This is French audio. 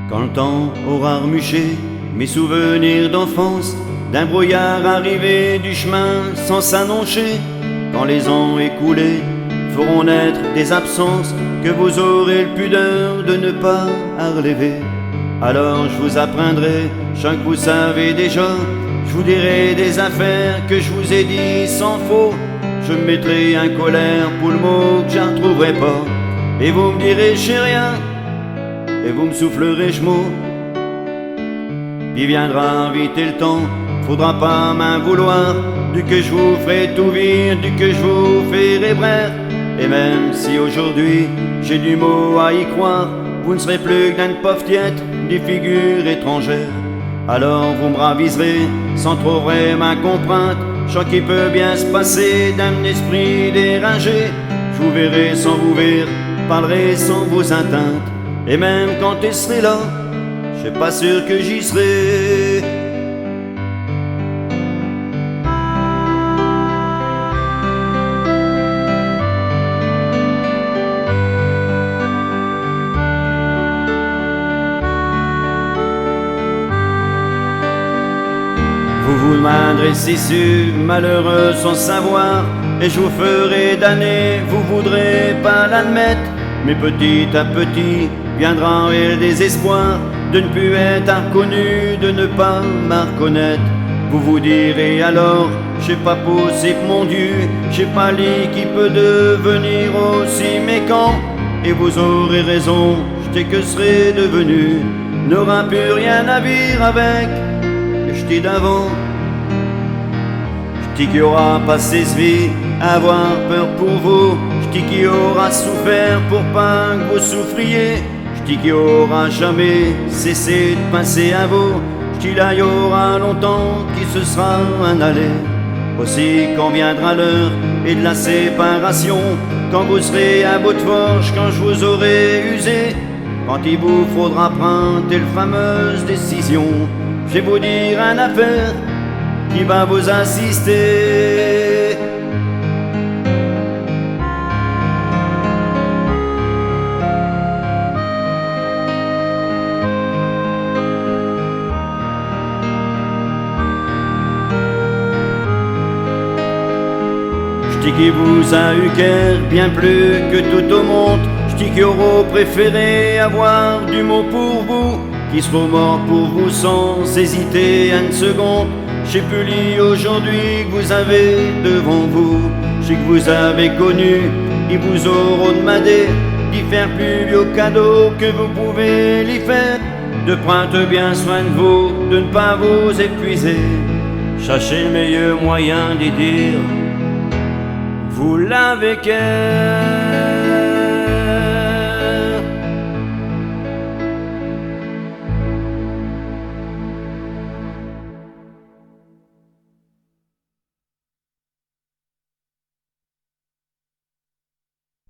Quand le temps aura remuché mes souvenirs d'enfance, d'un brouillard arrivé du chemin sans s'annoncer, quand les ans écoulés feront naître des absences que vous aurez le pudeur de ne pas relever, alors je vous apprendrai chant que vous savez déjà. Je vous dirai des affaires que je vous ai dit sans faux. Je me mettrai en colère pour le mot que j'en retrouverai pas. Et vous me direz je sais rien, et vous me soufflerez je mot. Puis viendra vite le temps, faudra pas m'en vouloir, du que je vous ferai tout vire, du que je vous ferai brère. Et même si aujourd'hui j'ai du mot à y croire, vous ne serez plus qu'un pauvre tiètre, des figures étrangères. Alors vous me raviserez sans trop vraiment comprendre, chant qui peut bien se passer d'un esprit dérangé. Je vous verrai sans vous verre, parlerai sans vos atteintes. Et même quand tu seras là, je suis pas sûr que j'y serai. Vous m'adressez sur malheureux sans savoir, et je vous ferai damner, vous voudrez pas l'admettre. Mais petit à petit viendra le désespoir de ne plus être reconnu, de ne pas me reconnaître. Vous vous direz alors, c'est pas possible mon Dieu, j'ai pas lit qui peut devenir aussi mécant. Et vous aurez raison, je sais que serait devenu, n'aura plus rien à vivre avec le j'étais d'avant. J'dis qu'il aura passé sa vie à avoir peur pour vous, j'dis qu'il aura souffert pour pas que vous souffriez, j'dis qu'il aura jamais cessé de penser à vous, j'dis là il y aura longtemps qu'il se sera en allé. Aussi quand viendra l'heure et de la séparation, quand vous serez à bout de forge, quand je vous aurai usé, quand il vous faudra prendre telle fameuse décision, je vais vous dire une affaire qui va vous assister. J'dis qu'il vous a eu cœur bien plus que tout au monde, j'dis qu'il aurait préféré avoir du mot pour vous, qui seront morts pour vous sans hésiter une seconde. J'ai pu lire aujourd'hui que vous avez devant vous, j'ai que vous avez connu, ils vous auront demandé d'y faire plus vieux cadeau que vous pouvez l'y faire, de prendre bien soin de vous, de ne pas vous épuiser. Cherchez le meilleur moyen d'y dire, vous l'avez qu'elle.